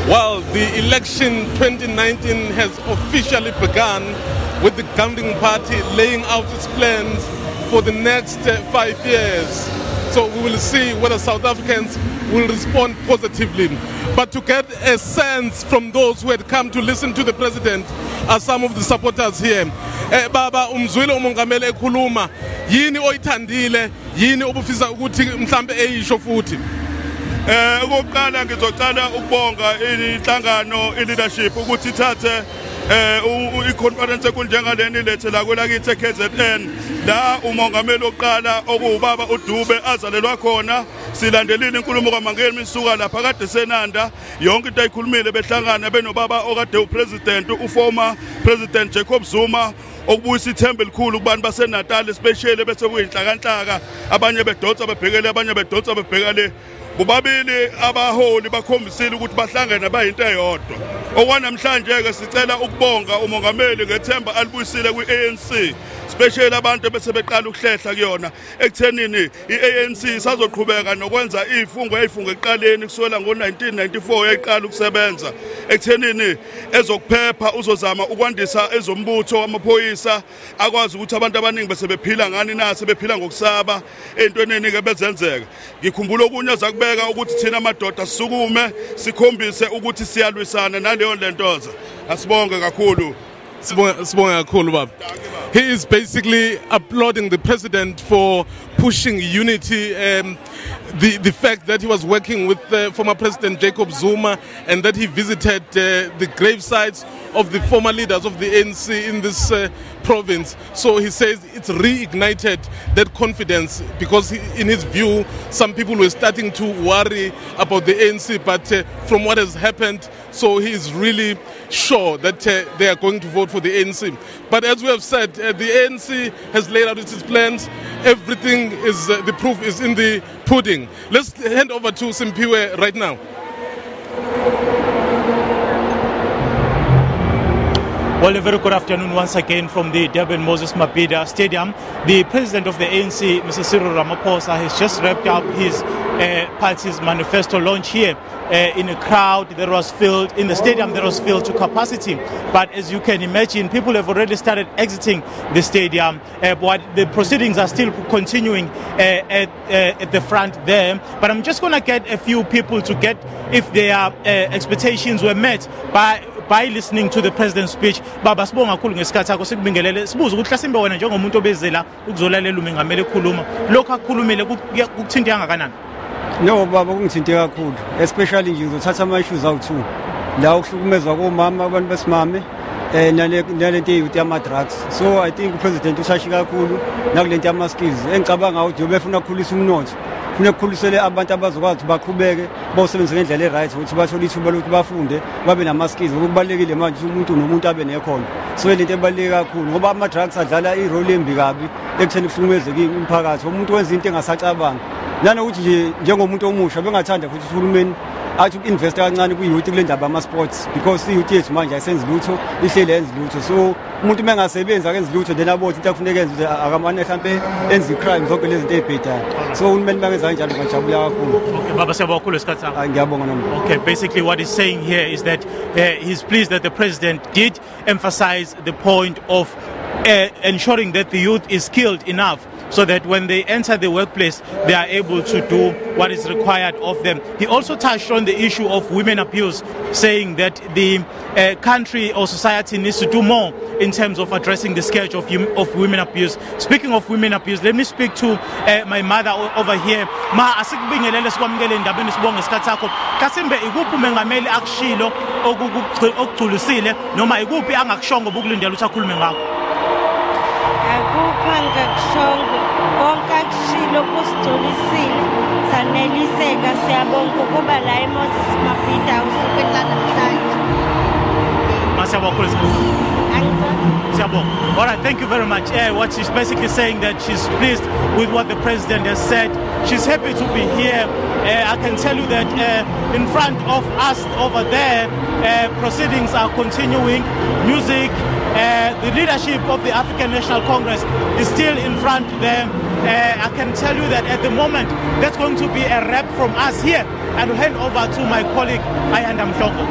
Well, the election 2019 has officially begun, with the governing party laying out its plans for the next 5 years. So we will see whether South Africans will respond positively. But to get a sense from those who had come to listen to the president are some of the supporters here. Baba umzwile umongameli ekhuluma, yini oyithandile, yini obufisa ukuthi mhlambe eyisho futhi? Okokuqala ngizocela ukubonga inhlangano leadership ukuthi ithathe i-conference kunjengaleni lethe la kwelakithi eKZN la umongameli oqala okubaba uDube azalelwa khona. Silandelile inkulumo kaMangeni misuka lapha kade senanda yonke into ayikhulumile behlangana benobaba okade upresident uformer president Jacob Zuma okubuyisa ithemba elikhulu kubantu baseNatal especially bese kuyinhlakanhlaka abanye bedonsa bebhekele abanye bedonsa bebhekele bobabili abaholi bakhombisile ukuthi bahlangene bayinto eyodwa. Okwanamhlanje ke sicela ukubonga umongameli ngethemba alibuyisile kwi-ANC especially abantu bese beqala ukuhlehla kuyona ekuthenini i-ANC sazoqhubeka nokwenza izifungo eqaleni kusukela ngo-1994 yayiqala ukusebenza ekuthenini ezokuphepha uzozama ukwandisa ezombutho wamaphoyisa akwazi ukuthi abantu abaningi bese bephila ngani na sebephila ngokusaba entweneni ke bezenzeka. Ngikhumbula okunye zakubeka ukuthi thina amadoda sisukume sikhombise ukuthi siyalwisana naleyo lentoza. Asibonge kakhulu. Sibonga kakhulu baba. He is basically applauding the president for pushing unity, the fact that he was working with former President Jacob Zuma and that he visited the grave sites of the former leaders of the ANC in this province. So he says it's reignited that confidence because in his view, some people were starting to worry about the ANC, but from what has happened, so he is really sure that they are going to vote for the ANC. But as we have said, the ANC has laid out its plans. Everything is, the proof is in the pudding. Let's hand over to Simpiwe right now. Well, a very good afternoon once again from the Durban Moses Mabhida Stadium. The president of the ANC, Mr. Cyril Ramaphosa, has just wrapped up his party's manifesto launch here in a crowd that was filled, in the stadium that was filled to capacity. But as you can imagine, people have already started exiting the stadium, but the proceedings are still continuing at the front there. But I'm just going to get a few people to get if their expectations were met by listening to the president's speech. Baba sibonga kakhulu ngesikhathi sakho sikubingelele sibuza ukuthi mhlawumbe wena njengomuntu obezela ukuzolalela umengameli ekhuluma lokho akukhulumile kukuthinte kangakanani? No baba kungithinte kakhulu, especially nje ngizothatha ama issues awu2 la ukuhlukumezwa komama abantu besimame nalento eyuthi ama drugs. So I think upresident ushashi kakhulu nakulento ama skills engicabanga ukuthi ubefuna ukukhulisa umnotho, ufuna ukukhulisele abantu abazokwazi baqhubeke bawusebenze ngendlela eright ukuthi bathole ithuba lokuthi bafunde babe nama skills. Okubalekile manje umuntu nomuntu abe nekhono. So lento ebaleke kakhulu ngoba ama drugs adlala irole embi kabi ekutheni kuhlukumezeke umphakathi. Umuntu wenza into engasacabanga nanokuthi nje njengomuntu omusha bengathanda futhi uhulumeni athi uku-investa kancane kwi-youth kule ndaba ama-sports because i-youth yethu manje ayisenzi lutho, ihleli yenzi lutho. So umuntu uma engasebenzi akenzi lutho then abothi into akufuneka enze akamane mhlampe enze i-crime zonke lezi zinto ey'bhedayo. So uhulumeni bangenza kanjalo ngajabula kakhulu. Okay, baba siyabonga kakhulu isikhathi sakho. Ngiyabonga nami. Okay, basically what he's saying here is that he's pleased that the president did emphasize the point of ensuring that the youth is skilled enough so that when they enter the workplace, they are able to do what is required of them. He also touched on the issue of women abuse, saying that the country or society needs to do more in terms of addressing the scourge of women abuse. Speaking of women abuse, let me speak to my mother over here. Ma, asikubingelele sikwamukele ndabeni sibonge isikhathi sakho. Kasimbe ikuphi umengameli akushilo okugculisile noma ikuphi angakushongo bokulindela ukuthi akhulume ngakho? Akukho angikushongo konke akushilo kusigculisile saneliseka siyabonga ukuba la eMoses Mabhida usuke namhlanje. All right, thank you very much. What she's basically saying that she's pleased with what the president has said. She's happy to be here. I can tell you that in front of us over there, proceedings are continuing. Music, the leadership of the African National Congress is still in front there. I can tell you that at the moment, that's going to be a wrap from us here. And we'll hand over to my colleague, Ayanda Mhlongo.